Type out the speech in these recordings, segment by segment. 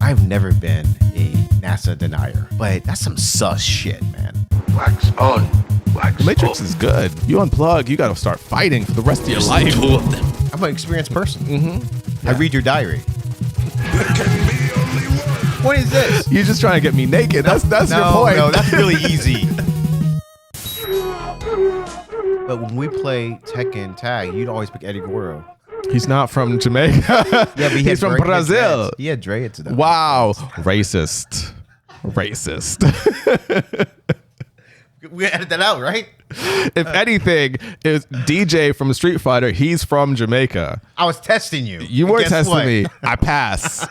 I've never been a NASA denier, but that's some sus shit, man. Wax on, wax The Matrix off. is good. You unplug, you got to start fighting for the rest of your life. Two of them. I'm an experienced person. Mm-hmm. I read your diary. There can be only one. What is this? You're just trying to get me naked. That's your point. No, that's really easy. But when we play Tekken Tag, you'd always pick Eddie Gordo. He's not from Jamaica. Yeah, but he's from Brazil. He had dreads. Wow. Racist. Racist. We edit that out, right? If anything, is DJ from Street Fighter. He's from Jamaica. I was testing you. You were Guess testing what? me. I pass.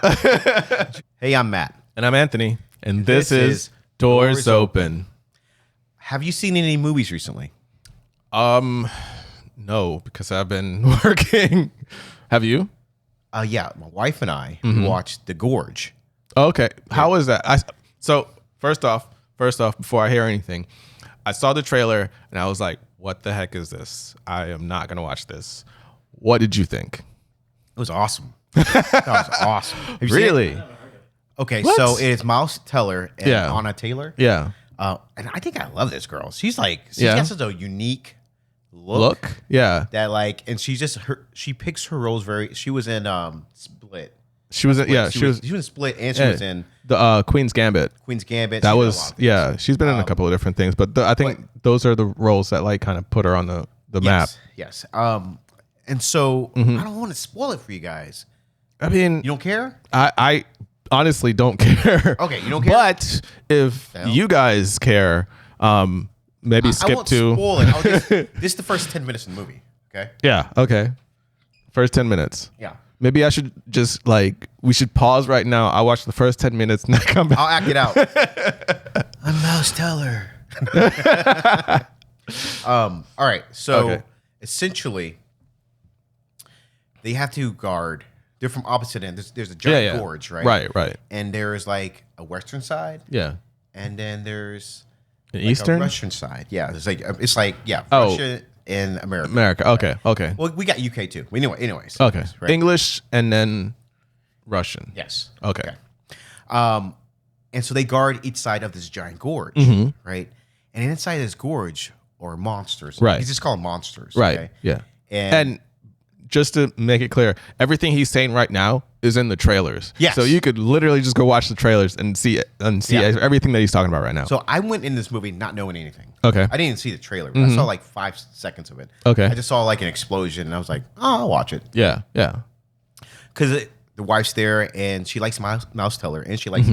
Hey, I'm Matt. And I'm Anthony. And this This is is Doors Doors Open. Have you seen any movies recently? No, because I've been working. Have you? Yeah, my wife and I Mm-hmm. watched The Gorge. Okay. How is that? So first off, before I hear anything, I saw the trailer and I was like, what the heck is this? I am not going to watch this. What did you think? It was awesome. That was awesome. Have you seen it? Really? Okay, What? so it's Miles Teller and Yeah. Anna Taylor. Yeah. And I think I love this girl. She's Yeah. got such a unique look. Yeah. That she just she picks her roles very. She was in Split. She was, yeah, she was in Split, and she yeah, was in the Queen's Gambit. Queen's Gambit. That She did a was, lot of yeah, things. she's been in a couple of different things, but I think those are the roles that like kind of put her on the map. Yes. And so Mm-hmm. I don't want to spoil it for you guys. I mean, You don't care? I honestly don't care. Okay, you don't care? But if hell? you guys care, maybe I skip won't to. spoil it. This is the first 10 minutes of the movie. Okay. Yeah. Okay. First 10 minutes. Yeah. Maybe I should just we should pause right now. I'll watch the first 10 minutes and then come back. I'll act it out. I'm Miles Teller. All right. So Okay. essentially, they have to guard. They're from opposite ends. There's a giant gorge, right? Right. And there's like a western side, Yeah. and then there's An like Eastern? a Russian side. Yeah. It's like Oh. Russia and America. America. Okay. Well, we got UK too. Anyways. Okay. Right? English and then Russian. Yes. Okay. And so they guard each side of this giant gorge, Mm-hmm. right? And inside this gorge are monsters. Right. You just call them monsters. Right. Okay? Yeah. And just to make it clear, everything he's saying right now is in the trailers. Yes. So you could literally just go watch the trailers and see Yeah. everything that he's talking about right now. so I went in this movie not knowing anything. Okay. I didn't even see the trailer, but I saw like 5 seconds of it. Okay. I just saw like an explosion, and I was like, oh, I'll watch it. Yeah. Because the wife's there, and she likes Mouse Teller, and she likes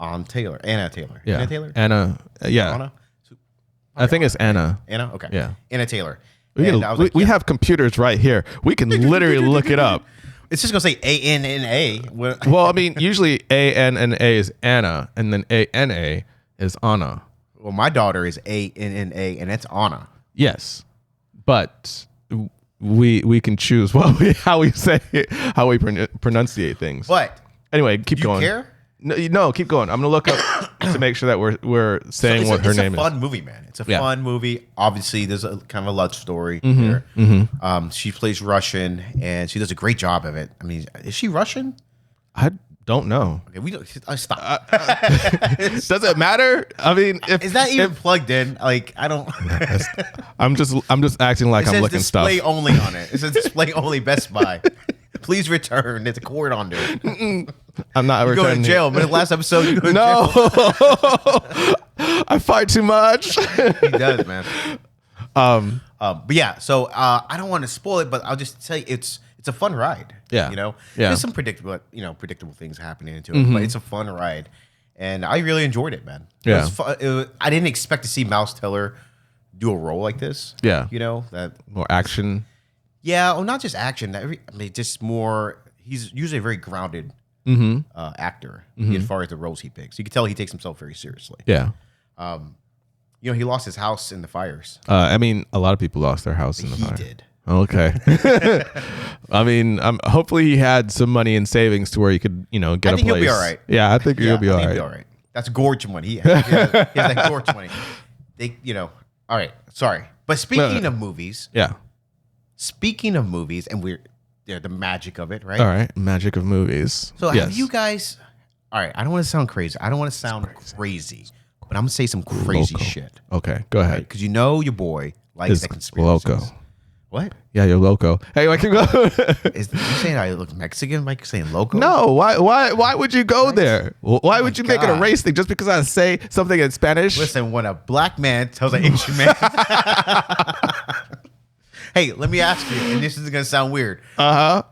Anna Taylor. Yeah. Anna Taylor? Anna. Yeah. Anna? I think it's Anna. Anna? Okay. Yeah. Anna Taylor. We, And I was like, we yeah. have computers right here. We can literally look it up. It's just going to say A-N-N-A. Well, I mean, usually A-N-N-A is Anna, and then A-N-A is Anna. Well, my daughter is A-N-N-A, and that's Anna. Yes, but we can choose how we say it, how we pronunciate things. But Anyway, keep you going. care? No, keep going. I'm gonna look up to make sure that we're saying what her name It's a is. fun movie, man. It's a Yeah. fun movie. Obviously, there's a kind of a love story Mm-hmm. there. She plays Russian, and she does a great job of it. I mean, is she Russian? I don't know. Okay, we don't. Stop. Does it matter? I mean, Is that even plugged in? Like, I don't. I'm just acting like It I'm says looking stuff. display only on it. It says display only Best Buy. Please return. There's a cord on there. I'm not You go returning. to jail. Remember the last episode? You go to No, jail. I fight too much. He does, man. But yeah, so I don't want to spoil it, but I'll just tell you it's a fun ride. Yeah. You know? Yeah. Mm-hmm. There's some predictable things happening into it, but it's a fun ride. And I really enjoyed it, man. It Yeah. was fun. I didn't expect to see Mouse Teller do a role like this. Yeah. You know, that More action. yeah, well, not just action. Just more he's usually a very grounded actor as far as the roles he picks. You can tell he takes himself very seriously. Yeah. You know, he lost his house in the fires. I mean, a lot of people lost their house in the He fire. did. Okay. I mean, hopefully he had some money in savings to where he could, get a place. think he'll be all right. Yeah, I think he'll be all I think right. he'll be all right. That's Gorge money. He has that Gorge money. All right. Sorry. But speaking of movies, Yeah. and the magic of it, right? All right. Magic of movies. So Yes. have you guys, All right, I don't want to sound crazy. I don't want to sound crazy, but I'm gonna say some crazy Loco. shit. Okay, go ahead. Because you know your boy likes Is that conspiracy. loco. What? Yeah, you're loco. Hey, I can go. Is you saying I look Mexican? Like saying loco? No, why would you go there? Why would you make it a God. race thing just because I say something in Spanish? Listen, when a black man tells an Asian man, hey, let me ask you, and this is gonna sound weird. Do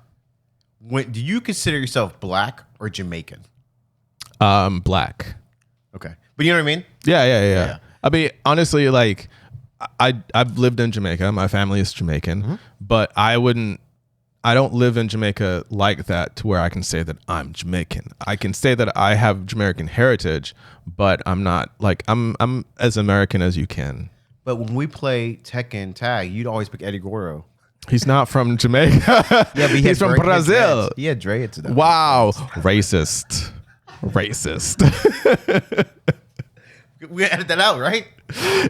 you consider yourself black or Jamaican? Black. Okay, but you know what I mean? Yeah. I mean, honestly, like I've lived in Jamaica. My family is Jamaican, but I don't live in Jamaica like that to where I can say that I'm Jamaican. I can say that I have Jamaican heritage, but I'm not like I'm as American as you can. But when we play Tekken tag, you'd always pick Eddie Gordo. He's not from Jamaica. Yeah, but he's from Brazil. He had dreads. Wow, racist. We edited that out, right?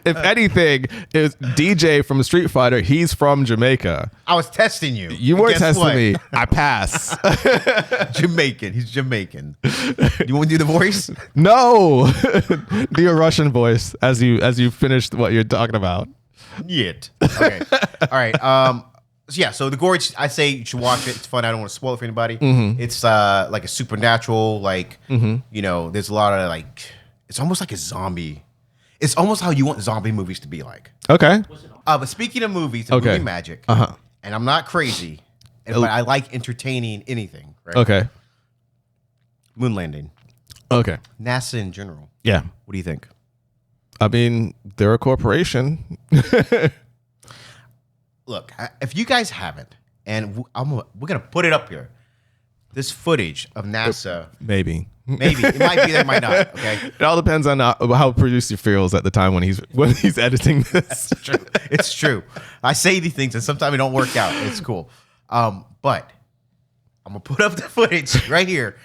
If anything, is DJ from Street Fighter. He's from Jamaica. I was testing you. You were testing me. I pass. Jamaican. He's Jamaican. You want to do the voice? No. Do your Russian voice as you finished what you're talking about. Yet. Okay. All right. So yeah. So the Gorge, I say you should watch it. It's fun. I don't want to spoil it for anybody. It's like a supernatural. Like there's a lot of like. It's almost like a zombie. It's almost how you want zombie movies to be like. Okay. But speaking of movies and movie magic, and I'm not crazy, but I like entertaining anything. Right? Okay. Moon landing. Okay. NASA in general. Yeah. What do you think? I mean, they're a corporation. Look, if you guys haven't, and we're gonna put it up here. This footage of NASA. Maybe it might be there, might not. Okay, it all depends on how producer feels at the time when he's editing this. It's true. I say these things and sometimes it don't work out. It's cool. But I'm gonna put up the footage right here.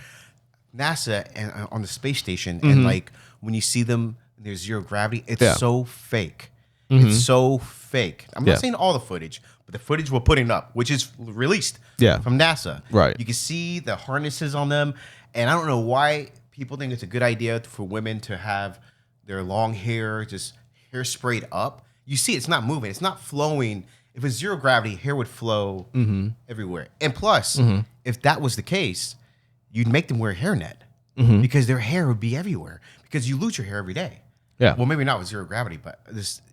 NASA and on the space station, and like when you see them, there's zero gravity. It's so fake. It's so fake. I'm not saying all the footage, but the footage we're putting up, which is released from NASA. Right. You can see the harnesses on them. And I don't know why people think it's a good idea for women to have their long hair, just hair sprayed up. You see, it's not moving. It's not flowing. If it's zero gravity, hair would flow everywhere. And plus, if that was the case, you'd make them wear a hairnet because their hair would be everywhere because you lose your hair every day. Yeah. Well, maybe not with zero gravity, but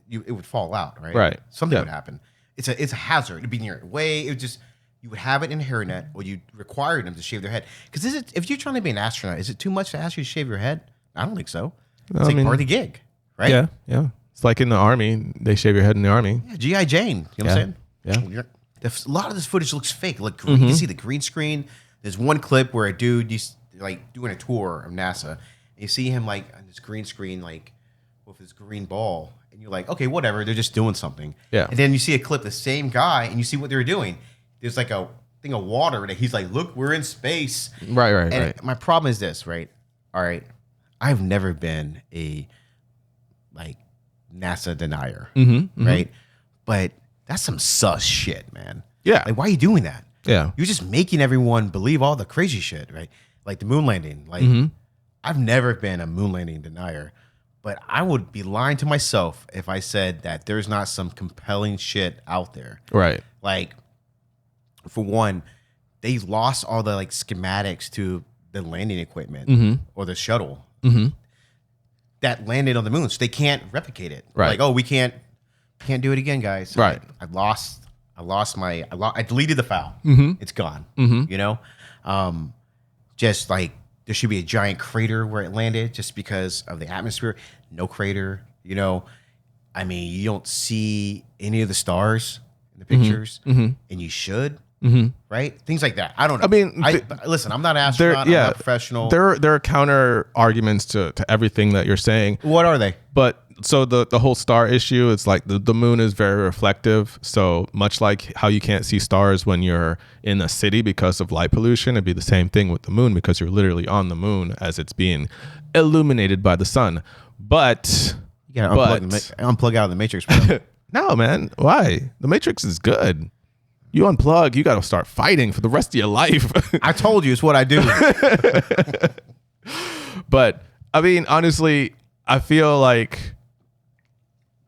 it would fall out, right? Right. Something would happen. It's a hazard. It'd be in your way. It would just you would have it in a hairnet, or you require them to shave their head. Because if you're trying to be an astronaut, is it too much to ask you to shave your head? I don't think so. It's part of the gig, right? Yeah. It's like in the Army. They shave your head in the Army. Yeah, G.I. Jane. You know what I'm saying? Yeah. A lot of this footage looks fake. Like you can see the green screen. There's one clip where a dude is like doing a tour of NASA, and you see him like on this green screen, like with his green ball, and you're like, okay, whatever. They're just doing something. Yeah. And then you see a clip, the same guy, and you see what they were doing. There's like a thing of water that he's like, look, we're in space. Right. My problem is this, right? All right. I've never been a like NASA denier, right? But that's some sus shit, man. Yeah. Like, why are you doing that? Yeah. You're just making everyone believe all the crazy shit, right? Like the moon landing. Like, I've never been a moon landing denier, but I would be lying to myself if I said that there's not some compelling shit out there. Right. Like, for one, they lost all the like schematics to the landing equipment or the shuttle that landed on the moon, so they can't replicate it. Right. Like, oh, we can't do it again, guys. Right. I deleted the file. It's gone. You know, just like there should be a giant crater where it landed just because of the atmosphere. No crater. You know, I mean, you don't see any of the stars in the pictures, and you should. Right? Things like that. I don't know. I mean, listen, I'm not an astronaut. I'm not a professional. There are counter arguments to everything that you're saying. What are they? But so the whole star issue, it's like the moon is very reflective. So much like how you can't see stars when you're in a city because of light pollution, it'd be the same thing with the moon because you're literally on the moon as it's being illuminated by the sun. But you gotta unplug out of the Matrix, bro. No, man. Why? The Matrix is good. You unplug, you got to start fighting for the rest of your life. I told you, it's what I do. But I mean, honestly, I feel like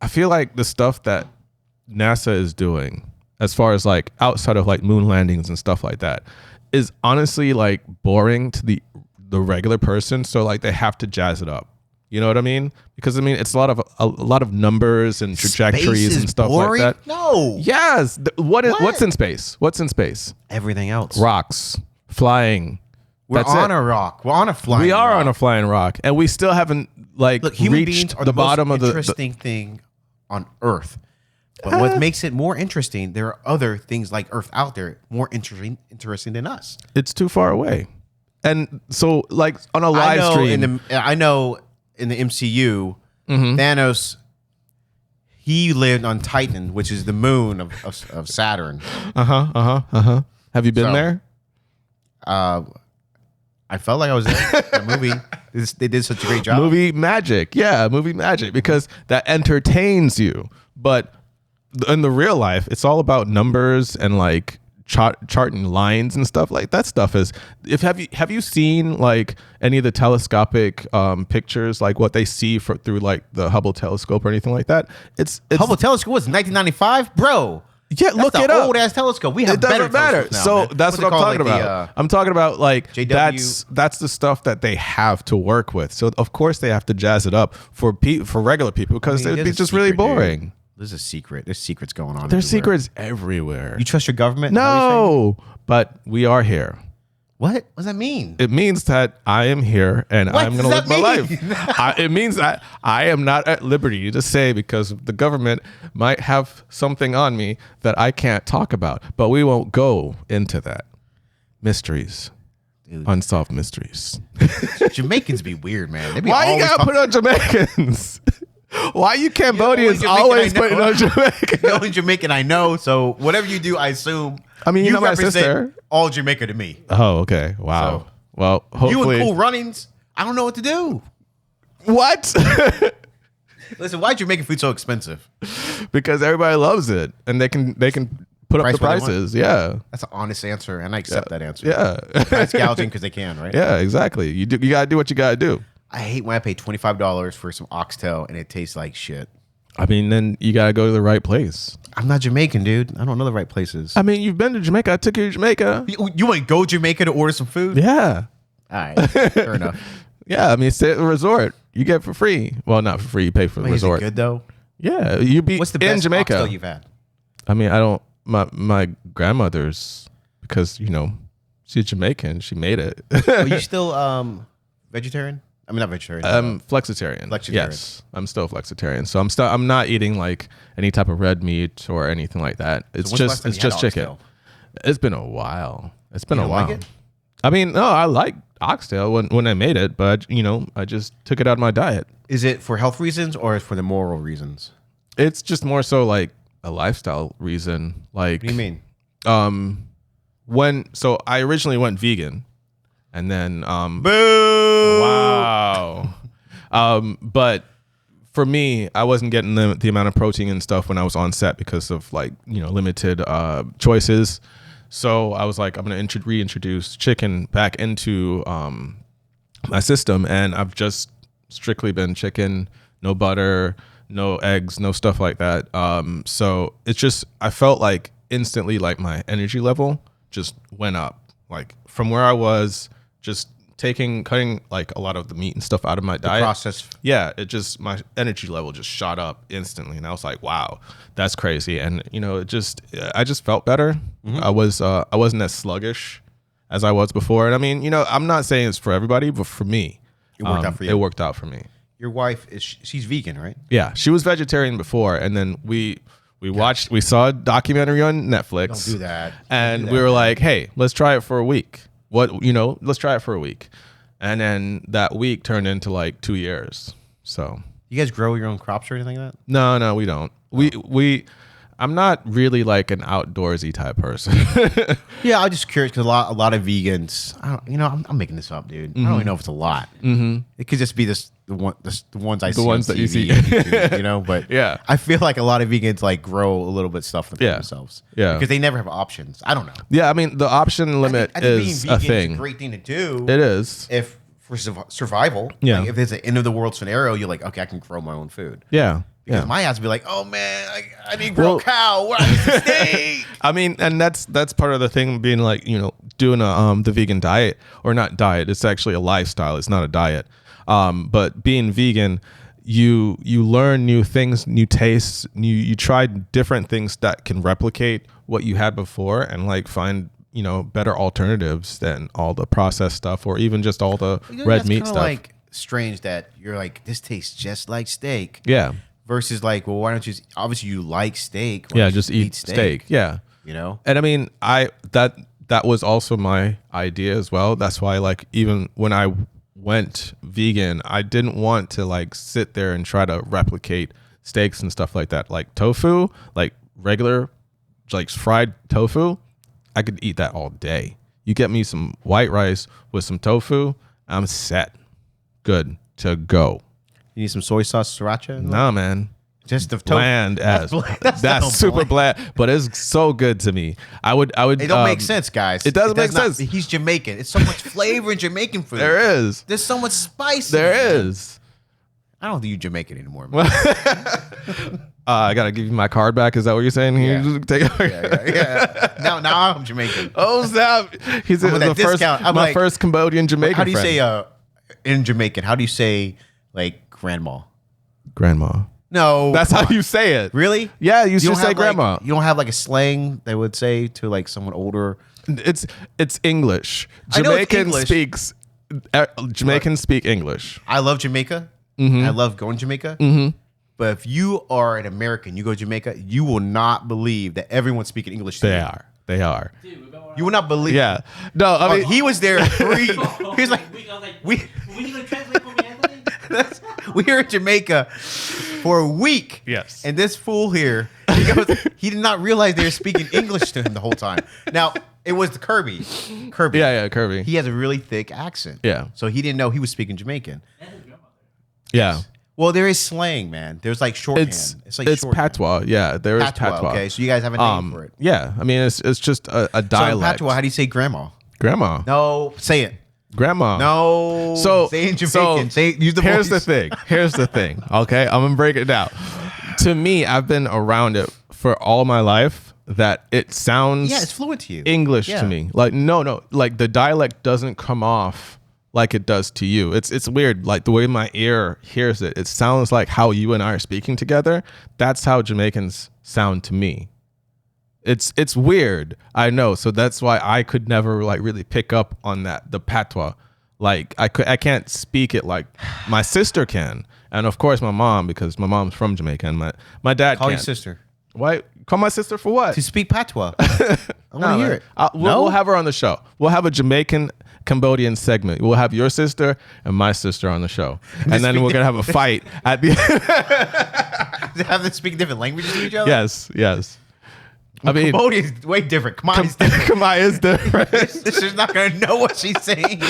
the stuff that NASA is doing, as far as like outside of like moon landings and stuff like that, is honestly like boring to the regular person. So like they have to jazz it up. You know what I mean? Because I mean, it's a lot of numbers and trajectories and stuff boring? like that. No. Yes. What's in space? What's in space? Everything else. Rocks, flying. We're That's on it. a rock. We're on a flying We are rock. on a flying rock, and we still haven't like Look, human beings reached are the the bottom most of the. interesting thing on Earth. But what makes it more interesting, there are other things like Earth out there more interesting than us. It's too far away, and so like on a live stream. I know in the MCU, Mm-hmm. Thanos, he lived on Titan, which is the moon of Saturn. Have you been So- there? I felt like I was in the movie. They did such a great job. Movie magic, yeah, movie magic, because that entertains you. But in the real life, it's all about numbers and like charting lines and stuff. Like that stuff is. Have you seen like any of the telescopic pictures, like what they see through like the Hubble telescope or anything like that? It's Hubble telescope was 1995, bro. Yeah, That's look the it up. old ass telescope. We have It doesn't better matter. telescopes now, So man. that's What's what it I'm called, talking like about. I'm talking about like JW? that's the stuff that they have to work with. So of course they have to jazz it up for regular people because it would be there's a just really secret, dude. boring. There's a secret. There's secrets going on. There's everywhere. secrets everywhere. You trust your government? Is that what you're saying? No, but we are here. What does that mean? It means that I am here and What I'm going does to live that my mean? life. It means that I am not at liberty to say because the government might have something on me that I can't talk about. But we won't go into that. Mysteries. Dude. Unsolved mysteries. Jamaicans be weird, man. They be Why you always got to put on Jamaicans? Why you Cambodians Jamaican always I know. putting on Jamaicans? The only Jamaican I know, so whatever you do, I assume. I mean, you know my represent sister. all Jamaica to me. Oh, okay. Wow. So, well, You hopefully. and Cool Runnings, I don't know what to do. What? Listen, why is Jamaican food so expensive? Because everybody loves it and they can put up the Price what they want? prices. Yeah. That's an honest answer, and I accept that answer. Yeah. Price gouging because they can, right? Yeah, exactly. You got to do what you got to do. I hate when I pay $25 for some oxtail and it tastes like shit. I mean, then you got to go to the right place. I'm not Jamaican, dude. I don't know the right places. I mean, you've been to Jamaica. I took you to Jamaica. You want to go to Jamaica to order some food? Yeah. All right, fair enough. Yeah. I mean, stay at the resort. You get it for free. Well, not for free. You pay for the Wait, is it resort. good though? Yeah. You be What's the in best Jamaica. oxtail you've had? I mean, I don't, my grandmother's, because, you know, she's Jamaican. She made it. Are you still vegetarian? I mean, not vegetarian. I'm flexitarian. Flexitarian. Yes, I'm still flexitarian. So I'm not eating like any type of red meat or anything like that. It's when's the last just time it's you had just chicken. oxtail? It's been a while. It's been You a don't while. like it? I mean, no, I like oxtail when I made it, but I just took it out of my diet. Is it for health reasons or for the moral reasons? It's just more so like a lifestyle reason. Like, What do you mean? so I originally went vegan, and then Boo! wow. But for me, I wasn't getting the amount of protein and stuff when I was on set because of like, limited choices. So I was like, I'm going to reintroduce chicken back into my system. And I've just strictly been chicken, no butter, no eggs, no stuff like that. So it's just, I felt like instantly like my energy level just went up. Like from where I was just cutting like a lot of the meat and stuff out of my diet. Process. Yeah, my energy level just shot up instantly, and I was like, "Wow, that's crazy!" And I just felt better. Mm-hmm. I wasn't as sluggish as I was before. And I mean, I'm not saying it's for everybody, but for me, It worked out for you. It worked out for me. Your wife she's vegan, right? Yeah, she was vegetarian before, and then we saw a documentary on Netflix. Don't do that. And Don't do we that, were man. like, "Hey, let's try it for a week." Let's try it for a week. And then that week turned into like 2 years. So You guys grow your own crops or anything like that? no, we don't. I'm not really like an outdoorsy type person. Yeah, I'm just curious because a lot of vegans. I'm making this up, dude. I don't even know if it's a lot. Mm-hmm. It could just be the ones I see. ones on that you TV see. and YouTube, But Yeah. I feel like a lot of vegans like grow a little bit stuff for Yeah. themselves. Yeah. because they never have options. I don't know. Yeah, I mean the option limit I think is being a vegan thing. is a great thing to do. It is. If for survival. Yeah. Like if it's an end of the world scenario, you're like, okay, I can grow my own food. Yeah. Because Yeah. my ass would be like, oh man, I need to grow a cow. What I need some steak. I mean, and that's part of the thing being like, doing the vegan diet, or not diet. It's actually a lifestyle. It's not a diet. But being vegan, you learn new things, new tastes. You try different things that can replicate what you had before, and like find better alternatives than all the processed stuff, or even just all the red meat stuff. Like strange that you're like, this tastes just like steak. Yeah. Versus like, well, why don't you? Obviously, you like steak. Why Yeah, don't you just eat steak. Yeah. And I mean, that was also my idea as well. That's why, like, even when I went vegan, I didn't want to like sit there and try to replicate steaks and stuff like that. Like tofu, like regular, like fried tofu, I could eat that all day. You get me some white rice with some tofu, I'm set. Good to go. You need some soy sauce, sriracha? Nah, man. Just the bland as that's super bland, but it's so good to me. I would. It don't make sense, guys. It doesn't make sense. He's Jamaican. It's so much flavor in Jamaican food. There is. There's so much spice. There is. I don't think you're Jamaican anymore, man. I gotta give you my card back. Is that what you're saying? Yeah. You just take it. Yeah. Now I'm Jamaican. Oh, Zap. He's with that the first, discount. I'm my like, first Cambodian Jamaican How do you friend. say in Jamaican? How do you say like grandma? Grandma? No, That's come how on. you say it. Really? Yeah, you don't should say have, grandma. Like, you don't have like a slang they would say to like someone older. It's English. I know it's Jamaican English. speaks. Jamaicans speak English. I love Jamaica. Mm-hmm. I love going to Jamaica. Mm-hmm. But if you are an American, you go to Jamaica, you will not believe that everyone's speaking English. To They you. are. They are. You will not believe. Yeah. No, I mean, He was there 3. He was like, we were in Jamaica for a week. Yes. And this fool here, he did not realize they were speaking English to him the whole time. Now, it was Kirby. yeah, Kirby. He has a really thick accent. Yeah. So he didn't know he was speaking Jamaican. Yeah. Well, there is slang, man. There's like shorthand. It's like shorthand. patois. Yeah, there is patois. Okay, so you guys have a name for it. Yeah, I mean it's just a dialect. So in patois, how do you say grandma? Grandma. No, say it. Grandma. No. So say it in Jamaican. Use the here's voice. Here's the thing. Okay, I'm gonna break it down. To me, I've been around it for all my life. That it sounds it's fluent to you. English Yeah. to me. Like no, like the dialect doesn't come off like it does to you. It's weird. Like the way my ear hears it, it sounds like how you and I are speaking together. That's how Jamaicans sound to me. It's weird. I know. So that's why I could never like really pick up on the patois. Like I can't speak it like my sister can. And of course my mom, because my mom's from Jamaica, and my dad Call can't. your sister. Why? Call my sister for what? To speak patois. I want to hear it. We'll have her on the show. We'll have a Jamaican Cambodian segment. We'll have your sister and my sister on the show, and then we're gonna have a fight at the. Have them speak different languages to each other? Yes. I mean, Cambodian's way different. Come on, he's different. Kamai is different, Sister's not going to know what she's saying.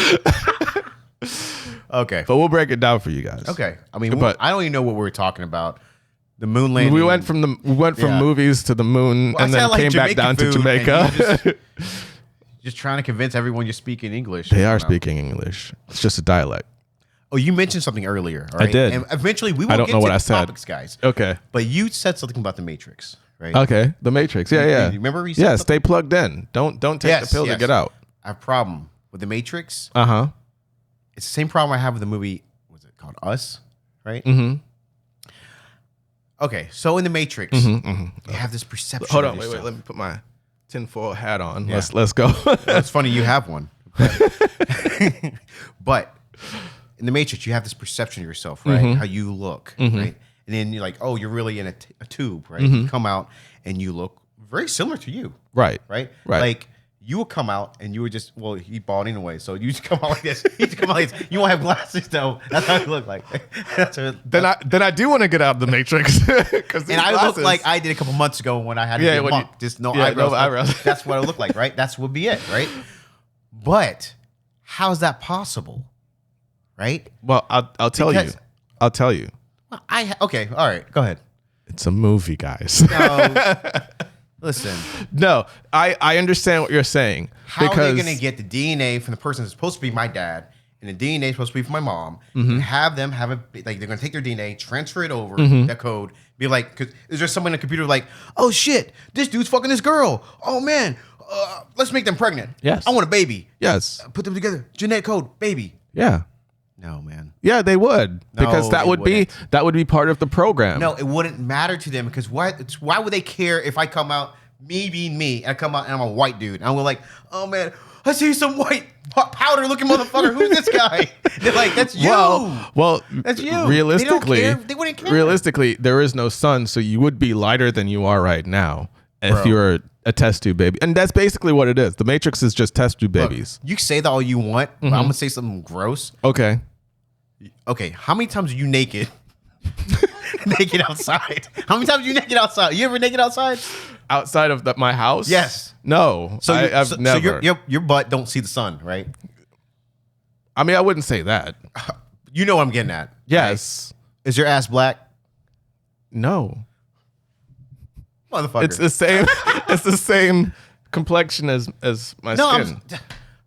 Okay. but we'll break it down for you guys. Okay. I mean, But- I don't even know what we were talking about. The moon landing. We went from Yeah. movies to the moon, Well, I and then said, like, came back Jamaican down to food, and Jamaica. you just trying to convince everyone you're speaking English. They are No. speaking English. It's just a dialect. Oh, you mentioned something earlier. All right? did. And eventually we will I don't get know to what I the said. topics, guys. Okay. But you said something about the Matrix, right? Okay. The Matrix. Yeah. You remember you said Yeah. something? Stay plugged in. Don't take the pill to get out. I have a problem with the Matrix. Uh-huh. It's the same problem I have with the movie. What's it called? Us, right? Mm-hmm. Okay, so in the Matrix, you have this perception. Hold of on, wait. yourself. Let me put my tinfoil hat on. Yeah. Let's go. It's funny you have one, but in the Matrix, you have this perception of yourself, right? How you look, right? And then you're like, oh, you're really in a tube, right? You come out and you look very similar to you, Right. right? Right. Like you would come out and you would just, well, he balding away, so you just come out like this. You just come out like this. You won't have glasses though. That's how you look like. Then I do want to get out of the Matrix. And I look like I did a couple months ago when I had to get when monk. you- Just no yeah, eyebrows. no eyebrows. That's what I look like, right? That's would be it, right? But how's that possible, right? Well, I'll tell you. Because- I'll tell you. Well, okay, all right, go ahead. It's a movie, guys. No, listen. No, I understand what you're saying. How because are they going to get the DNA from the person that's supposed to be my dad and and the DNA is supposed to be for my mom, Mm-hmm. and have them have a like they're gonna take their DNA, transfer it over Mm-hmm. that code, be like, cause is there someone in the computer like, oh shit, this dude's fucking this girl, oh man, let's make them pregnant. Yes. I want a baby. Yes. Put them together, genetic code, baby. Yeah. No, man. Yeah, they would because No, that they would wouldn't. be part of the program. No, it wouldn't matter to them because why would they care if I come out, me being me, and I come out and I'm a white dude? And I'm like, oh man, I see some white powder looking motherfucker. Who's this guy? They're like, that's you. Well, That's you. Realistically, They don't care. They wouldn't care. Realistically, there is no sun, so you would be lighter than you are right now if Bro. you were a test tube baby, and that's basically what it is. The Matrix is just test tube Look, babies. you say that all you want, but I'm gonna say something gross. Okay. Okay, how many times are you naked? Naked outside. How many times are you naked outside? You ever naked outside? Outside of my house? Yes. No. So I've never. So your butt don't see the sun, right? I mean, I wouldn't say that. You know what I'm getting at. Yes. Is your ass black? No. Motherfucker. It's the same. It's the same complexion as my no, skin.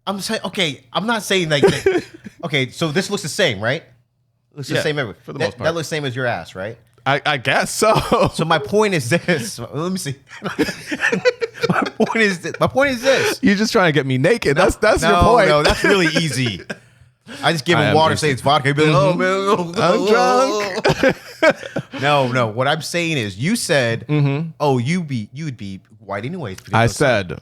I'm saying, okay, I'm not saying like that. Okay, so this looks the same, right? Looks the Yeah, same everywhere. for the most part. That looks the same as your ass, right? I guess so. So my point is this. Let me see. My point is this. You're just trying to get me naked. That's your point. No, that's really easy. I just give I him am water, easy. say it's vodka. He'd be like, oh man, I'm drunk. No. What I'm saying is, you said, oh, you'd be white anyways. I said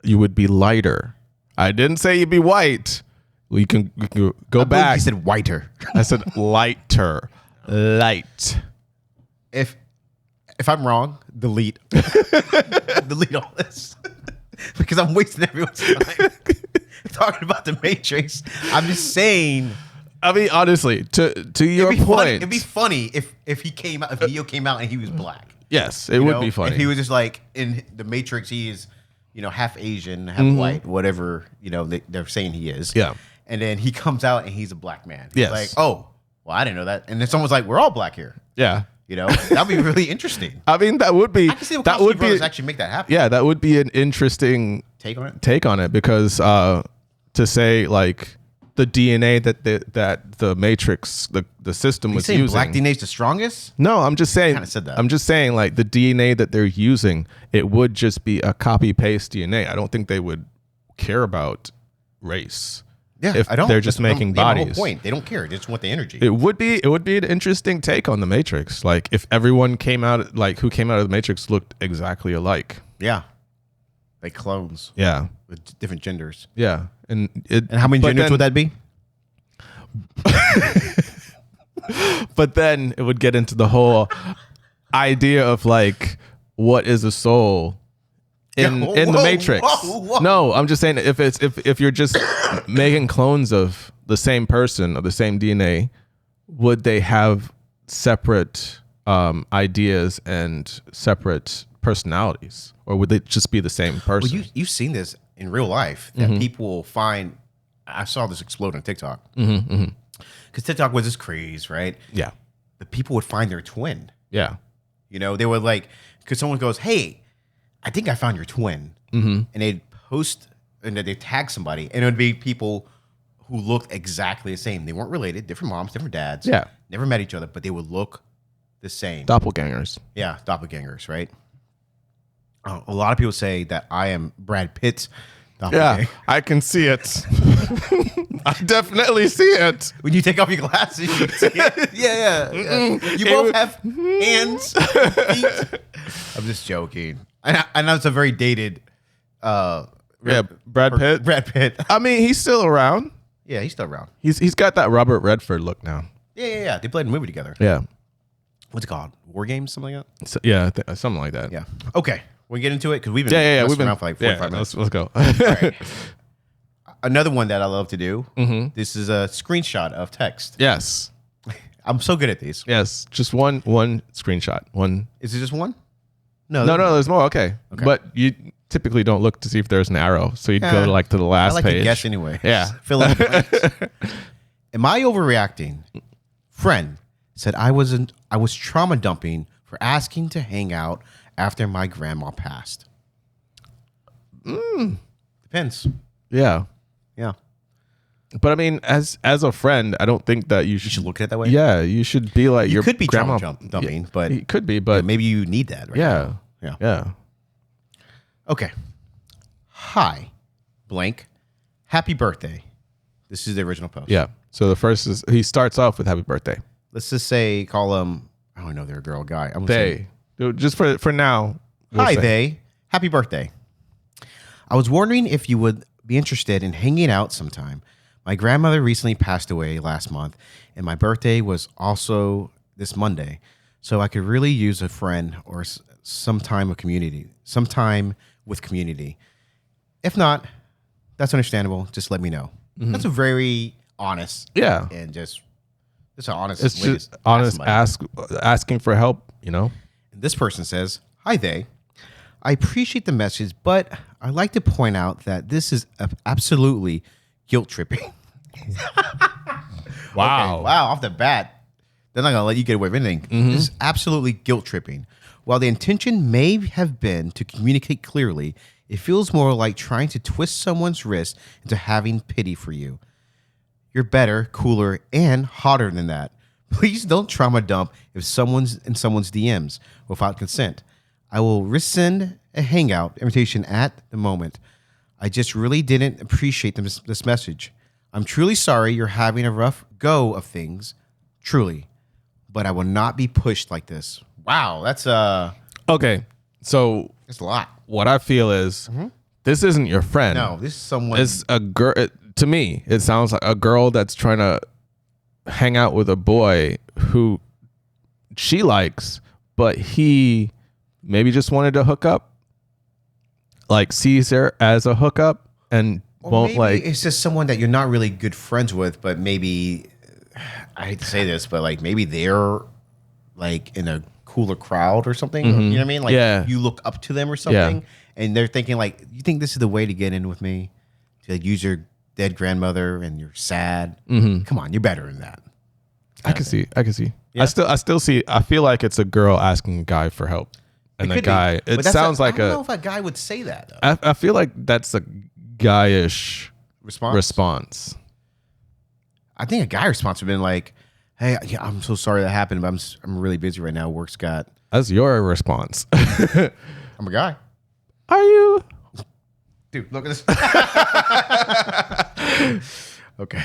you would be lighter. I didn't say you'd be white. Well, you can go back. You said whiter. I said lighter. Light. If I'm wrong, delete all this because I'm wasting everyone's time talking about the Matrix. I'm just saying. I mean, honestly, to your point, it'd be funny if he came out, if Neo came out and he was black. yes, it You would know? be funny. If he was just like in the Matrix, he is, half Asian, half white, whatever, they're saying he is. Yeah. And then he comes out and he's a black man. He's Yes. like, oh, well, I didn't know that. And then someone's like, we're all black here. yeah. That'd be really interesting. I mean, that would be I can see the that Wachowski would be brothers actually make that happen. yeah, that would be an interesting Take on it. take on it because to say like the DNA that the Matrix the system You was saying using. black DNA is the strongest? No, I'm just saying. Kinda said that. I'm just saying, like the DNA that they're using, it would just be a copy paste DNA. I don't think they would care about race. Yeah, if I don't. they're just That's making my whole bodies. point. They don't care. They just want the energy. It would be an interesting take on the Matrix. Like if everyone came out, like who came out of the Matrix looked exactly alike. Yeah, like clones Yeah, with different genders. yeah, and And how many genders would that be? But then it would get into the whole idea of like, what is a soul in Whoa, the whoa, Matrix? whoa. No, I'm just saying if you're just making clones of the same person or the same DNA, would they have separate ideas and separate personalities, or would they just be the same person? Well, you've seen this in real life that people will find. I saw this explode on TikTok because TikTok was this craze, right? yeah, But people would find their twin. yeah, They were like, because someone goes, "Hey, I think I found your twin," and they'd post and then they tag somebody, and it would be people who looked exactly the same. They weren't related, different moms, different dads. Yeah. never met each other, but they would look the same. doppelgangers. Yeah, doppelgangers, right? A lot of people say that I am Brad Pitt's doppelganger. Yeah, I can see it. I definitely see it. When you take off your glasses, you can see it. Yeah. You both have hands, feet. I'm just joking. I know it's a very dated. Yeah, Brad Pitt. Brad Pitt. I mean, he's still around. Yeah, he's still around. He's got that Robert Redford look now. Yeah. They played a movie together. Yeah. What's it called? War Games, something like that. So, yeah, something like that. Yeah. Okay, we get into it because we've been Yeah. messing We've been around for like 45 minutes. Let's go. Another one that I love to do. This is a screenshot of text. Yes. I'm so good at these. Yes. Just one screenshot. One. Is it just one? No, No, there's more. Okay. But you typically don't look to see if there's an arrow, so you'd go to the last I like page. to guess anyway. Yeah. Fill in the blanks. Am I overreacting? Friend said I was trauma dumping for asking to hang out after my grandma passed. Depends. Yeah. Yeah. But I mean, as a friend, I don't think that you should look at it that way. Yeah, you should be like You your could be grandma trauma dumping, but it could be, but maybe you need that. Right yeah, now. yeah. Okay. Hi, blank. Happy birthday. This is the original post. Yeah. So the first is he starts off with happy birthday. Let's just say call him. I don't know. They're a girl, or guy. I'm gonna say, Dude, just for now. hi, they. Happy birthday. I was wondering if you would be interested in hanging out sometime. My grandmother recently passed away last month, and my birthday was also this Monday. So I could really use a friend or some time with community. If not, that's understandable. Just let me know. That's a very honest. Yeah. And just an honest. It's way just to honest somebody. asking for help, And this person says, hi, they. I appreciate the message, but I'd like to point out that this is absolutely guilt tripping. Wow. Okay, wow, off the bat, they're not going to let you get away with anything. This is absolutely guilt tripping. While the intention may have been to communicate clearly, it feels more like trying to twist someone's wrist into having pity for you. You're better, cooler, and hotter than that. Please don't trauma dump if someone's in someone's DMs without consent. I will rescind a hangout invitation at the moment. I just really didn't appreciate this message. I'm truly sorry you're having a rough go of things, truly, but I will not be pushed like this. Wow, that's Okay. So that's a lot. what I feel is this isn't your friend. No, this is someone. It's a girl. To me, it sounds like a girl that's trying to hang out with a boy who she likes, but he maybe just wanted to hook up, like sees her as a hookup and won't maybe like. it's just someone that you're not really good friends with, but maybe I hate to say this, but like maybe they're like in a cooler crowd or something. You know what I mean? Like you look up to them or something, and they're thinking like, you think this is the way to get in with me? To like use your dead grandmother and you're sad. Come on, you're better than that. I can see. Yeah. I still see. I feel like it's a girl asking a guy for help, and the guy. It sounds like I don't know if a guy would say that. Though. I feel like that's a guyish response. I think a guy response would have been like, "Hey, yeah, I'm so sorry that happened, but I'm really busy right now. Work's got." That's your response. I'm a guy. Are you? Dude, look at this. Okay.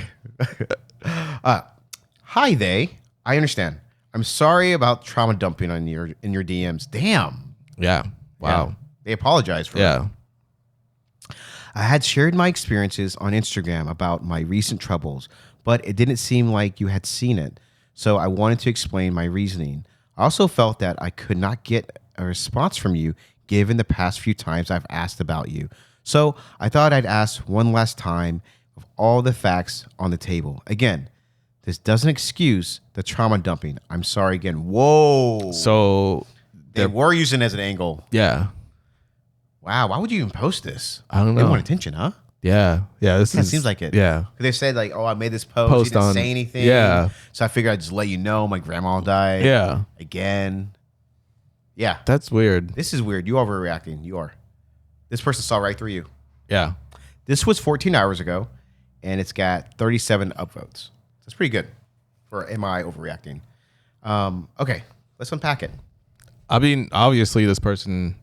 Hi, they. I understand. I'm sorry about trauma dumping in your DMs. Damn. Yeah. Wow. Yeah. They apologize for it. I had shared my experiences on Instagram about my recent troubles, but it didn't seem like you had seen it. So I wanted to explain my reasoning. I also felt that I could not get a response from you given the past few times I've asked about you. So I thought I'd ask one last time of all the facts on the table. Again, this doesn't excuse the trauma dumping. I'm sorry again. Whoa. So they were using it as an angle. Yeah. Wow. Why would you even post this? I don't know. They want attention, huh? Yeah. Yeah. This seems like it. Yeah. They said like, oh, I made this post. You didn't say anything. Yeah. So I figured I'd just let you know my grandma died. Yeah. Again. Yeah. That's weird. This is weird. You overreacting. You are. This person saw right through you. Yeah. This was 14 hours ago, and it's got 37 upvotes. That's pretty good for am I overreacting. Okay, let's unpack it. I mean, obviously, this person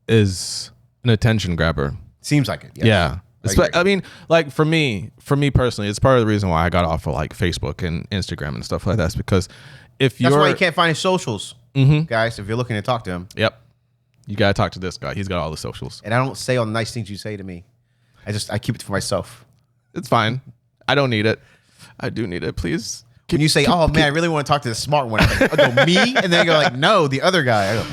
is an attention grabber. Seems like it. Yes. Yeah. I mean, like for me personally, it's part of the reason why I got off of like Facebook and Instagram and stuff like that. Is because if you're, that's why you can't find his socials, guys. If you're looking to talk to him, yep, you gotta talk to this guy. He's got all the socials. And I don't say all the nice things you say to me. I keep it for myself. It's fine. I don't need it. I do need it. Please. When you say, "Oh man, I really want to talk to the smart one," I go, "Me," and then you go like, "No, the other guy." I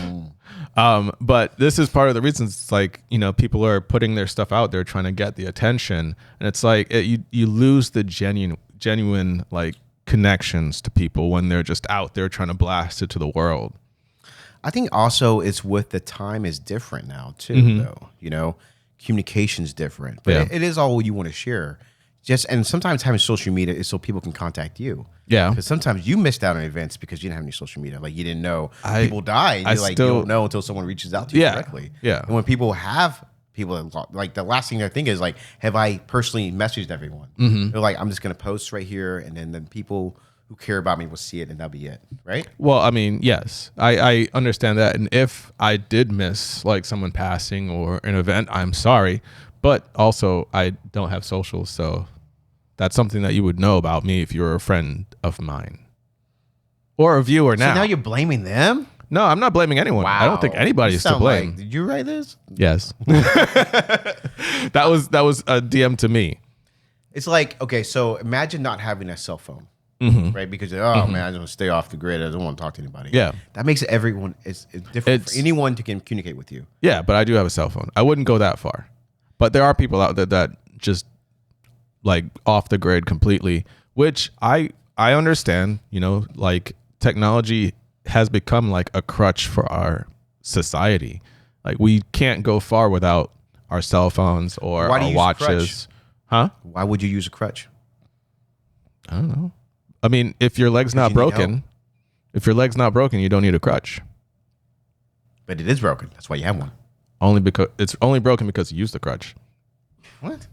go, But this is part of the reasons. It's like, you know, people are putting their stuff out there trying to get the attention, and it's like you lose the genuine like connections to people when they're just out there trying to blast it to the world. I think also it's with the time is different now too, though. You know, communication's different, but it is all you want to share. And sometimes having social media is so people can contact you. Yeah. Because sometimes you missed out on events because you didn't have any social media. Like you didn't know people die. You don't know until someone reaches out to you directly. Yeah. And when people have people like the last thing I think is like, have I personally messaged everyone? They're like, I'm just gonna post right here, and then people who care about me will see it, and that'll be it, right? Well, I mean, yes, I understand that. And if I did miss like someone passing or an event, I'm sorry. But also, I don't have socials, so that's something that you would know about me if you were a friend of mine or a viewer now. So now you're blaming them? No, I'm not blaming anyone. I don't think anybody You is to sound blame. like, did you write this? Yes. That was a DM to me. It's like, okay, so imagine not having a cell phone, right? Because man, I just want to stay off the grid. I don't want to talk to anybody. Yeah. That makes everyone it's different for anyone to communicate with you. Yeah, but I do have a cell phone. I wouldn't go that far. But there are people out there that just like off the grid completely, which I understand, you know, like technology has become like a crutch for our society. Like we can't go far without our cell phones or Why do our you use a watches. crutch? Huh? Why would you use a crutch? I don't know. I mean, if your leg's not you need help. broken, you don't need a crutch. But it is broken. That's why you have one. Only because it's only broken because you used the crutch. What?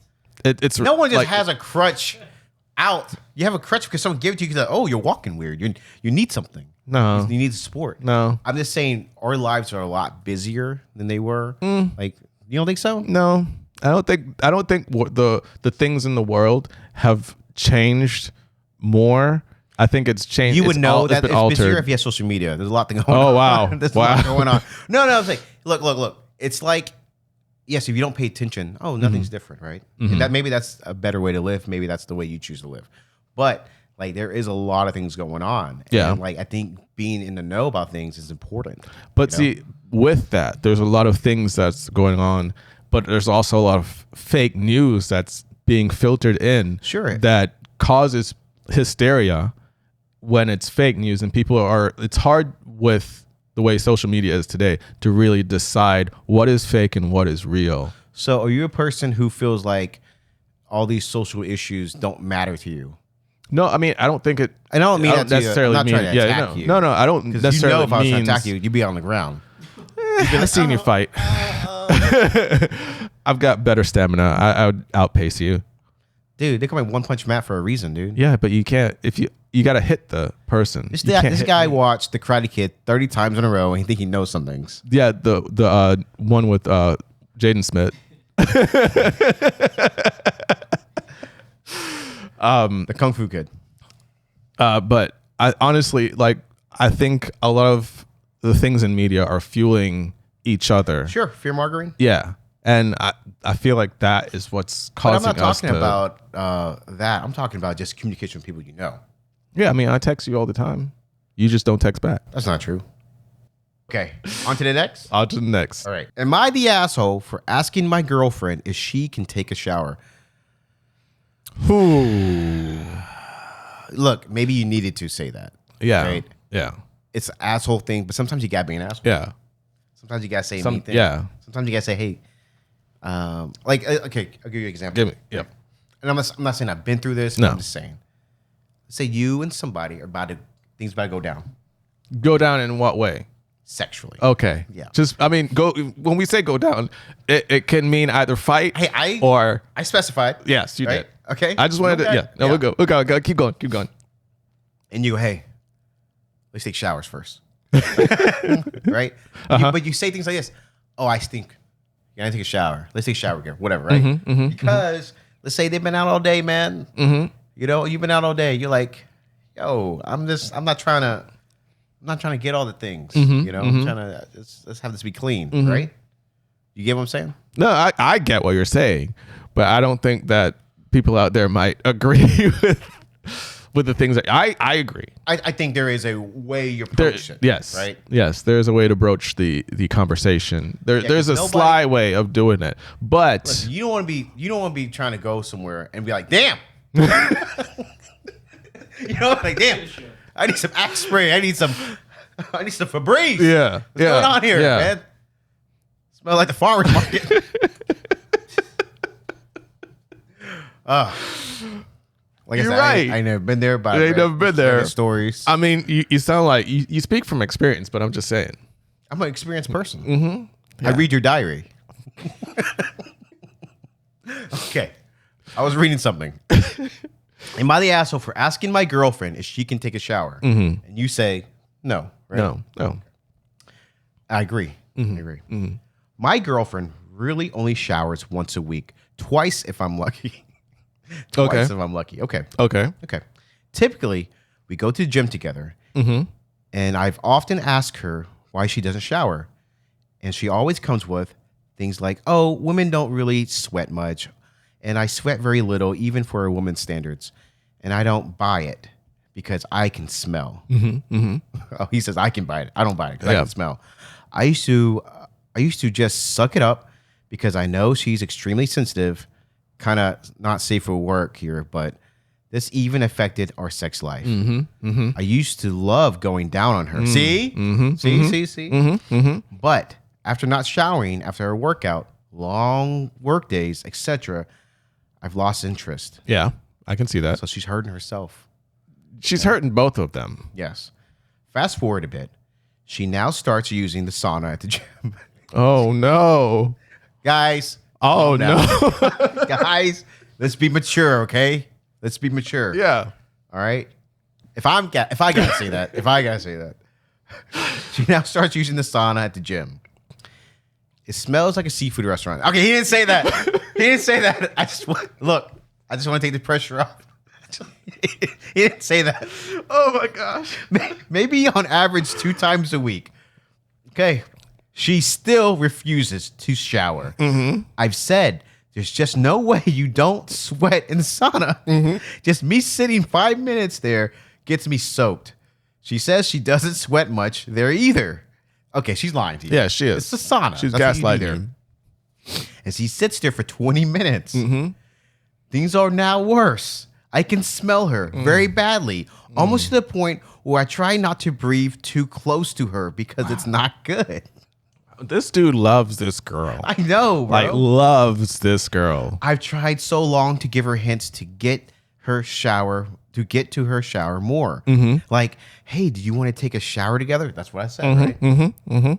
It's No one just like, has a crutch out. You have a crutch because someone gave it to you because, oh, you're walking weird. You need something. No. You need support. No. I'm just saying our lives are a lot busier than they were. Like, you don't think so? No, I don't think the things in the world have changed more. I think it's changed. You would know that it's altered. busier if you have social media. There's a lot going on. Oh, wow. There's Wow. a lot going on. No, I was like, look. It's like, yes, if you don't pay attention, nothing's different, right? And that maybe that's a better way to live. Maybe that's the way you choose to live. But like, there is a lot of things going on. Yeah. And like, I think being in the know about things is important. But see, with that, there's a lot of things that's going on, but there's also a lot of fake news that's being filtered in. Sure. That causes hysteria when it's fake news, and it's hard with the way social media is today to really decide what is fake and what is real. So are you a person who feels like all these social issues don't matter to you? No, I mean, I don't think it. I don't mean that to you. necessarily I'm not trying to mean. attack you. No, I don't necessarily if I was mean. trying to attack you, you'd be on the ground. I've seen you fight. I've got better stamina. I would outpace you. Dude, they call me One Punch Matt for a reason, dude. Yeah, but you can't. If you got to hit the person. This You can't hit guy me. watched The Karate Kid 30 times in a row, and he think he knows some things. Yeah, the one with Jaden Smith. The Kung Fu Kid. But I honestly I think a lot of the things in media are fueling each other. Sure, fear mongering. Yeah, and I feel like that is what's But I'm causing not us talking to. about that. I'm talking about just communication with people you know. Yeah, I mean, I text you all the time. You just don't text back. That's not true. Okay, on to the next. On to the next. All right. Am I the asshole for asking my girlfriend if she can take a shower? Ooh. Look, maybe you needed to say that. Yeah. Right? Yeah. It's an asshole thing, but sometimes you gotta be an asshole. Yeah. Sometimes you gotta say Some- mean things. yeah. Sometimes you gotta say, hey, okay, I'll give you an example. Give me. Yep. And I'm not saying I've been through this. No. I'm just saying. Let's say you and somebody are things about to go down Go down in what way? sexually. Okay. Yeah. Just when we say go down, it can mean either fight Hey, or I specified. yes, you Right? did. Okay. I just wanted to. Okay. Yeah. No, Yeah. we'll go. Keep going. And you, hey, let's take showers first. Right? But you say things like this. Oh, I stink. You gotta take a shower. Let's take a shower again. Whatever, right? Because let's say they've been out all day, man. You know, you've been out all day. You're like, yo, I'm not trying to get all the things. You know, I'm trying to let's have this be clean, right? You get what I'm saying? No, I get what you're saying, but I don't think that people out there might agree with the things that I agree. I think there is a way you approach it. Yes. Right? Yes. There's a way to broach the conversation. There's a 'cause sly way of doing it. But Listen, you don't want to be trying to go somewhere and be like, damn. You know, like, damn. I need some Axe spray. I need some Febreze. yeah. What's going on here, man? Smell like the farmer's market. Like I You're said, right. I ain't never been there, but You ain't never been there. Stories. I mean, you sound like you speak from experience, but I'm just saying. I'm an experienced person. I read your diary. Okay. I was reading something. Am I the asshole for asking my girlfriend if she can take a shower? And you say no, right? No. I agree. I agree. My girlfriend really only showers once a week, twice if I'm lucky. Twice if I'm lucky. Okay. Okay. Typically, we go to the gym together, and I've often asked her why she doesn't shower. And she always comes with things like, oh, women don't really sweat much. And I sweat very little, even for a woman's standards. And I don't buy it because I can smell. Oh, he says I can buy it. I don't buy it because I can smell. I used to just suck it up because I know she's extremely sensitive, kind of not safe for work here, but this even affected our sex life. I used to love going down on her. See? But after not showering, after a workout, long work days, etc., I've lost interest. Yeah, I can see that. So she's hurting herself. She's hurting both of them. Yes. Fast forward a bit. She now starts using the sauna at the gym. Oh, no. Guys. Oh, no. Guys, let's be mature, okay? Let's be mature. Yeah. All right? If I gotta say that. She now starts using the sauna at the gym. It smells like a seafood restaurant. Okay, he didn't say that. I just want to take the pressure off. He didn't say that. Oh, my gosh. Maybe on average 2 times a week. Okay. She still refuses to shower. I've said there's just no way you don't sweat in the sauna. Just me sitting 5 minutes there gets me soaked. She says she doesn't sweat much there either. Okay, she's lying to you. Yeah, she is. It's the sauna. She's That's what you do gaslighting there. And she sits there for 20 minutes. Things are now worse. I can smell her very badly, almost to the point where I try not to breathe too close to her because it's not good. This dude loves this girl. I know, bro. Like, loves this girl. I've tried so long to give her hints to get to her shower more. Like, hey, do you want to take a shower together? That's what I said, right?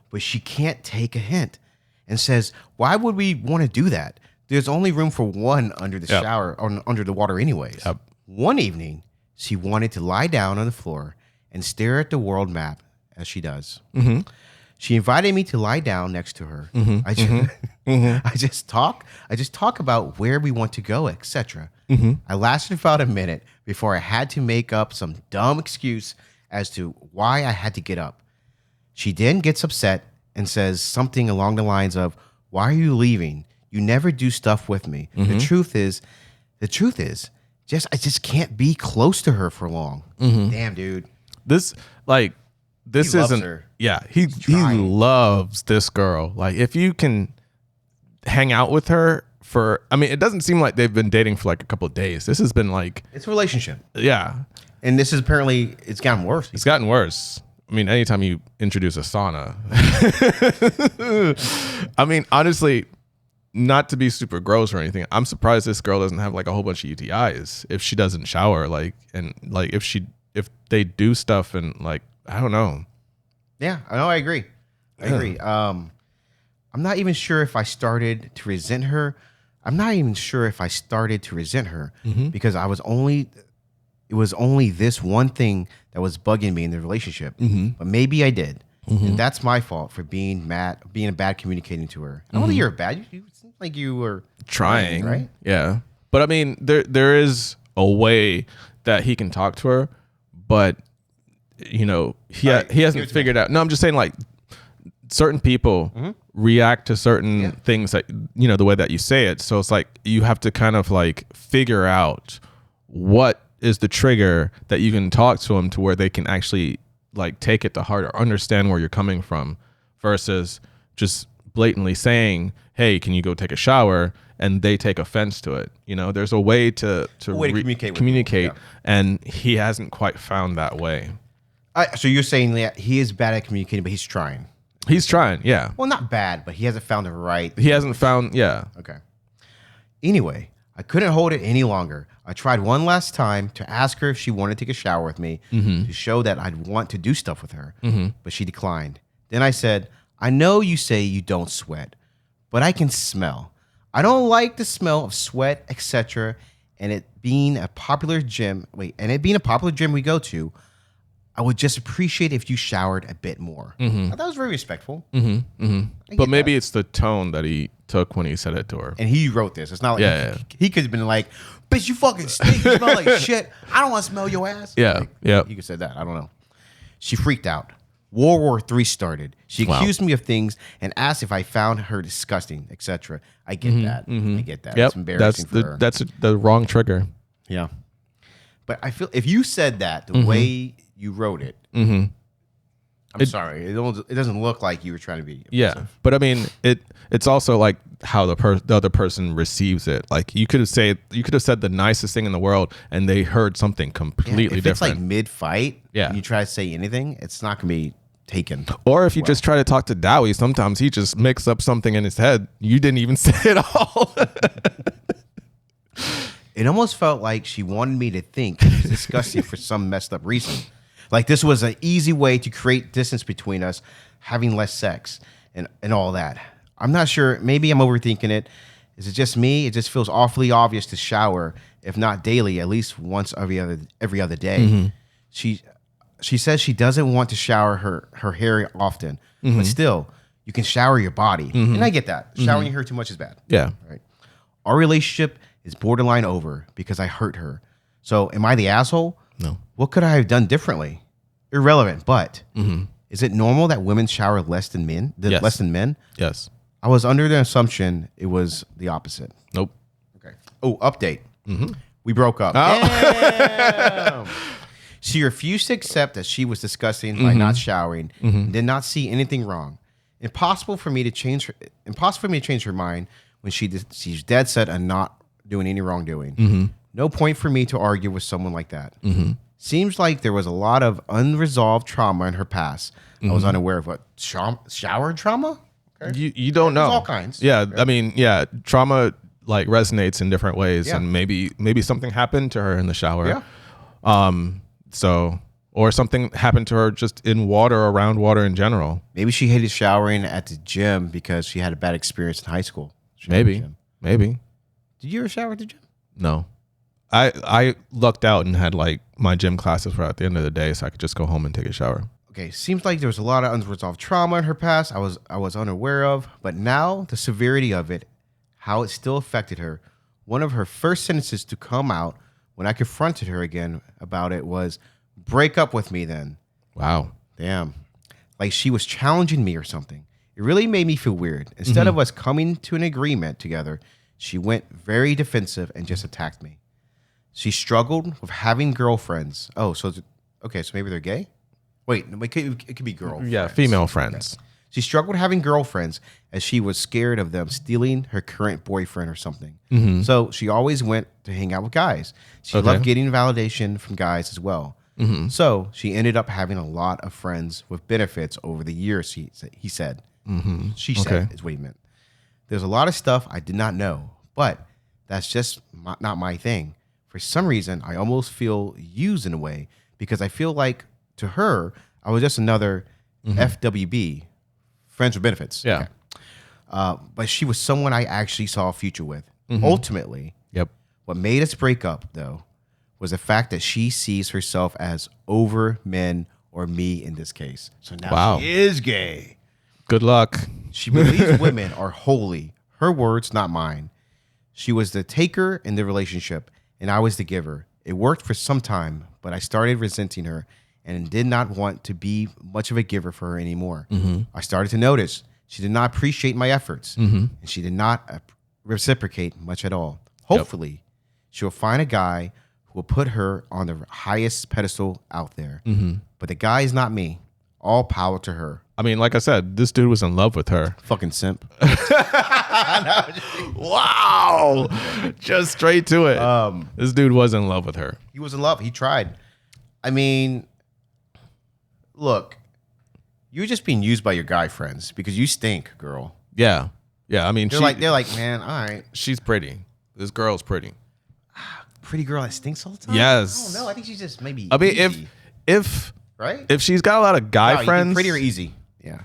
But she can't take a hint and says, why would we want to do that? There's only room for one under the shower or under the water anyways. One evening, she wanted to lie down on the floor and stare at the world map as she does. She invited me to lie down next to her. I just talk about where we want to go, etc. I lasted about a minute before I had to make up some dumb excuse as to why I had to get up. She then gets upset and says something along the lines of, "Why are you leaving? You never do stuff with me." The truth is, I just can't be close to her for long. Damn, dude. This isn't her. Yeah, he loves this girl. Like, if you can hang out with her for, I mean, it doesn't seem like they've been dating for like a couple of days. This has been like, It's a relationship. yeah, And this is apparently, it's gotten worse. it's gotten worse. I mean, anytime you introduce a sauna, I mean, honestly, not to be super gross or anything, I'm surprised this girl doesn't have like a whole bunch of UTIs if she doesn't shower. Like, and like if they do stuff and like, I don't know. Yeah, I know. I agree. I'm not even sure if I started to resent her. Because it was only this one thing that was bugging me in the relationship. But maybe I did. And that's my fault for being a bad communicating to her. I don't think you're bad. You seem like you were Trying, right? Yeah. But I mean, there is a way that he can talk to her, but you know, he hasn't figured out. No, I'm just saying, like, certain people react to certain things that, you know, the way that you say it. So it's like you have to kind of like figure out what is the trigger that you can talk to them to where they can actually like take it to heart or understand where you're coming from, versus just blatantly saying, "Hey, can you go take a shower?" and they take offense to it. You know, there's a way to communicate, and he hasn't quite found that way. So you're saying that he is bad at communicating, but he's trying. He's trying, yeah. Well, not bad, but he hasn't found it right. He hasn't found, yeah. Okay. Anyway, I couldn't hold it any longer. I tried one last time to ask her if she wanted to take a shower with me to show that I'd want to do stuff with her, but she declined. Then I said, "I know you say you don't sweat, but I can smell. I don't like the smell of sweat, etc. And it being a popular gym we go to, I would just appreciate if you showered a bit more. I thought that was very respectful. But maybe it's the tone that he took when he said it to her. And he wrote this. It's not like he could have been like, bitch, you fucking stink. You smell like shit. I don't want to smell your ass. Yeah. Like, Yeah. You could have said that. I don't know. She freaked out. World War III started. She accused me of things and asked if I found her disgusting, etc. I get that. I get that. Yep. It's embarrassing for her. That's the wrong trigger. Yeah. But I feel if you said that the way you wrote it, I'm sorry. It doesn't look like you were trying to be offensive. Yeah, but I mean, it's also like how the other person receives it. Like you could have said the nicest thing in the world, and they heard something completely if different. it's like mid-fight, Yeah. and you try to say anything, it's not going to be taken. Or if you just try to talk to Dowie, sometimes he just makes up something in his head. You didn't even say it all. It almost felt like she wanted me to think it was disgusting for some messed up reason. Like this was an easy way to create distance between us, having less sex and all that. I'm not sure. Maybe I'm overthinking it. Is it just me? It just feels awfully obvious to shower, if not daily, at least once every other day. She says she doesn't want to shower her hair often, but still, you can shower your body. And I get that. Showering your hair too much is bad. Yeah. Right. Our relationship is borderline over because I hurt her. So am I the asshole? No. What could I have done differently? Irrelevant, but is it normal that women shower less than men? Yes. Less than men? Yes. I was under the assumption it was the opposite. Nope. Okay. Oh, update. We broke up. Oh. Damn. She refused to accept that she was disgusting by not showering and did not see anything wrong. Impossible for me to change her mind when she's dead set on not doing any wrongdoing. No point for me to argue with someone like that. Seems like there was a lot of unresolved trauma in her past. I was unaware of what shower trauma. Okay. You don't know. There's all kinds. Yeah, I mean, yeah, trauma like resonates in different ways, Yeah. and maybe something happened to her in the shower. Yeah. Or something happened to her just in water, around water in general. Maybe she hated showering at the gym because she had a bad experience in high school. Maybe. Did you ever shower at the gym? No. I lucked out and had like my gym classes were at the end of the day, so I could just go home and take a shower. Okay, seems like there was a lot of unresolved trauma in her past I was unaware of, but now the severity of it, how it still affected her. One of her first sentences to come out when I confronted her again about it was, "Break up with me then." Wow. Damn. Like she was challenging me or something. It really made me feel weird. Instead of us coming to an agreement together, she went very defensive and just attacked me. She struggled with having girlfriends. Oh, so maybe they're gay? Wait, it could be girlfriends. Yeah, female friends. Okay. She struggled having girlfriends as she was scared of them stealing her current boyfriend or something. So she always went to hang out with guys. She loved getting validation from guys as well. So she ended up having a lot of friends with benefits over the years, he said. She said is what he meant. There's a lot of stuff I did not know, but that's just not my thing. For some reason, I almost feel used in a way because I feel like to her, I was just another FWB, friends with benefits. Yeah. Okay. But she was someone I actually saw a future with. Ultimately, what made us break up, though, was the fact that she sees herself as over men or me in this case. So now she is gay. Good luck. She believes women are holy. Her words, not mine. She was the taker in the relationship, and I was the giver. It worked for some time, but I started resenting her and did not want to be much of a giver for her anymore. I started to notice she did not appreciate my efforts, and she did not reciprocate much at all. Hopefully, she'll find a guy who will put her on the highest pedestal out there. But the guy is not me. All power to her. I mean, like I said, this dude was in love with her. Fucking simp. Wow. Just straight to it. This dude was in love with her. He was in love. He tried. I mean, look, you're just being used by your guy friends because you stink, girl. Yeah. Yeah. I mean, They're like, man, all right. She's pretty. This girl's pretty. Pretty girl that stinks all the time? Yes. I don't know. I think she's just maybe I mean, easy, if right? If she's got a lot of guy No, you friends. think pretty or easy? Yeah.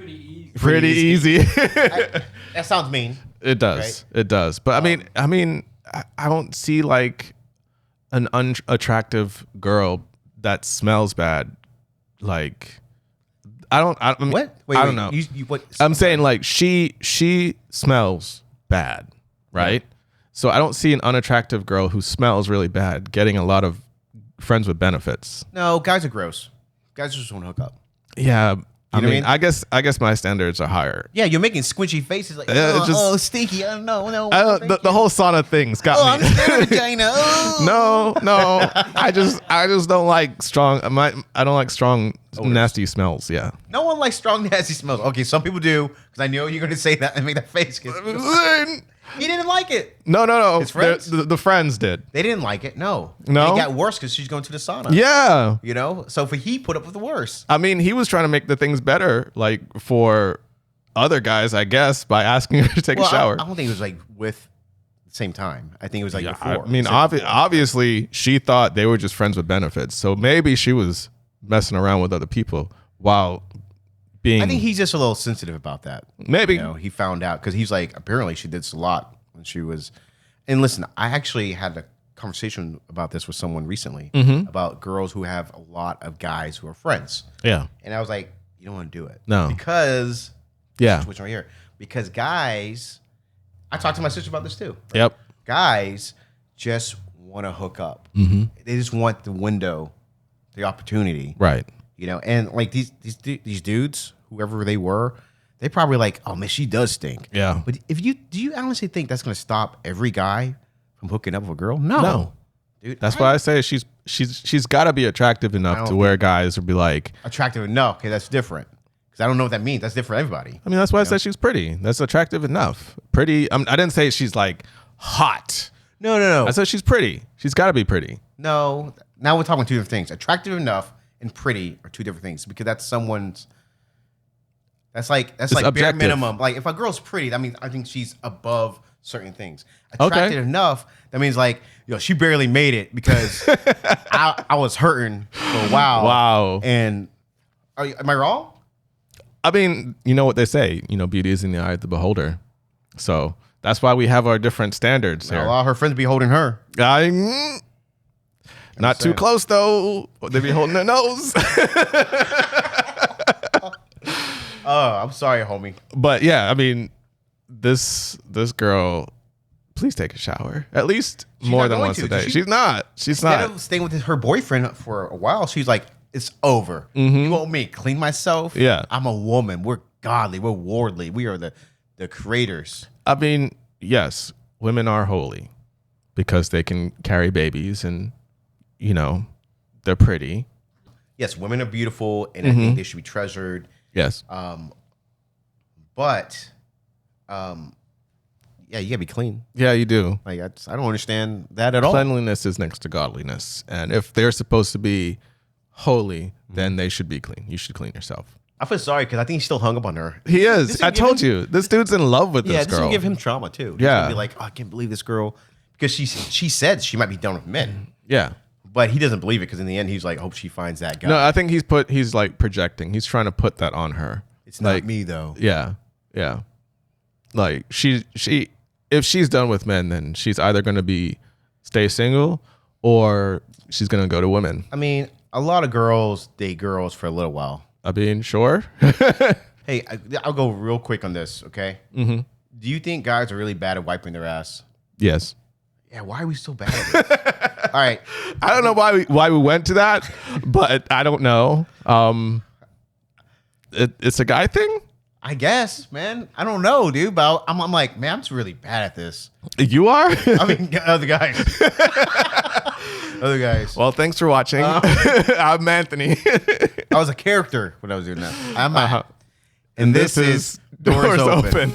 Pretty easy. That sounds mean. It does. Right? It does. But I don't see like an unattractive girl that smells bad. Like, What? I don't know. What? I'm saying like she smells bad, right? So I don't see an unattractive girl who smells really bad getting a lot of friends with benefits. No, guys are gross. Guys just want to hook up. Yeah. I know what I mean, mean? I guess my standards are higher. Yeah, you're making squinchy faces like, stinky. I don't know. No, The whole sauna thing's got I'm me. scared of vagina. Oh. No. I just don't like strong. I don't like strong, nasty smells. Yeah. No one likes strong, nasty smells. Okay, some people do, because I know you're going to say that and make that face. He didn't like it. No. His friends? The friends did. They didn't like it. No. No? It got worse because she's going to the sauna. Yeah. You know? So he put up with the worst. I mean, he was trying to make the things better, like for other guys, I guess, by asking her to take a shower. I don't think it was like with the same time. I think it was like before. I mean, obviously, she thought they were just friends with benefits. So maybe she was messing around with other people while being. I think he's just a little sensitive about that. Maybe. You know, he found out because he's like, apparently she did this a lot when she was. And listen, I actually had a conversation about this with someone recently about girls who have a lot of guys who are friends. Yeah. And I was like, you don't want to do it. No. Because. Yeah. Situation right here. Because guys, I talked to my sister about this too. Right? Yep. Guys just want to hook up. They just want the window, the opportunity. Right. You know, and like these dudes, whoever they were, they probably like, oh man, she does stink. Yeah. But do you honestly think that's going to stop every guy from hooking up with a girl? No. Dude, That's why I say she's got to be attractive enough to where guys would be like attractive enough. Okay, that's different. Because I don't know what that means. That's different for everybody. I mean, that's why I said she's pretty. That's attractive enough. Pretty. I didn't say she's like hot. No. I said she's pretty. She's got to be pretty. No. Now we're talking two different things. Attractive enough and pretty are two different things because that's someone's. That's like objective. Bare minimum. Like if a girl's pretty, that means I think she's above certain things. Attractive enough, that means like she barely made it because I was hurting for a while. Wow. And am I wrong? I mean, you know what they say. Beauty is in the eye of the beholder. So that's why we have our different standards here. A lot of her friends be holding her. Not too close though. They be holding their nose. Oh, I'm sorry, homie. But yeah, I mean, this girl, please take a shower at least more than once a day. She's not. Instead of staying with her boyfriend for a while, she's like, it's over. You want me to clean myself? Yeah. I'm a woman. We're godly. We're worldly. We are the creators. I mean, yes, women are holy because they can carry babies and, they're pretty. Yes, women are beautiful and I think they should be treasured. Yes. But yeah, you gotta be clean. Yeah, you do. Like I don't understand that at all. Cleanliness is next to godliness. And if they're supposed to be holy, then they should be clean. You should clean yourself. I feel sorry because I think he's still hung up on her. He is. I told you. This dude's in love with this Yeah, girl. this will give him trauma too. He's gonna be like, oh, I can't believe this girl. Because she said she might be done with men. Yeah. But he doesn't believe it because in the end he's like, I hope she finds that guy. No, I think he's like projecting. He's trying to put that on her. It's not me though. Yeah. Yeah. Like she if she's done with men, then she's either gonna stay single or she's gonna go to women. I mean, a lot of girls date girls for a little while. I mean, sure. Hey, I'll go real quick on this, okay? Do you think guys are really bad at wiping their ass? Yes. Yeah, why are we so bad at this? All right. I don't know why we went to that, but I don't know. It's a guy thing? I guess, man. I don't know, dude. But I'm like, man, I'm just really bad at this. You are? I mean, other guys. Other guys. Well, thanks for watching. I'm Anthony. I was a character when I was doing that. I'm Matt. And this is Doors Open.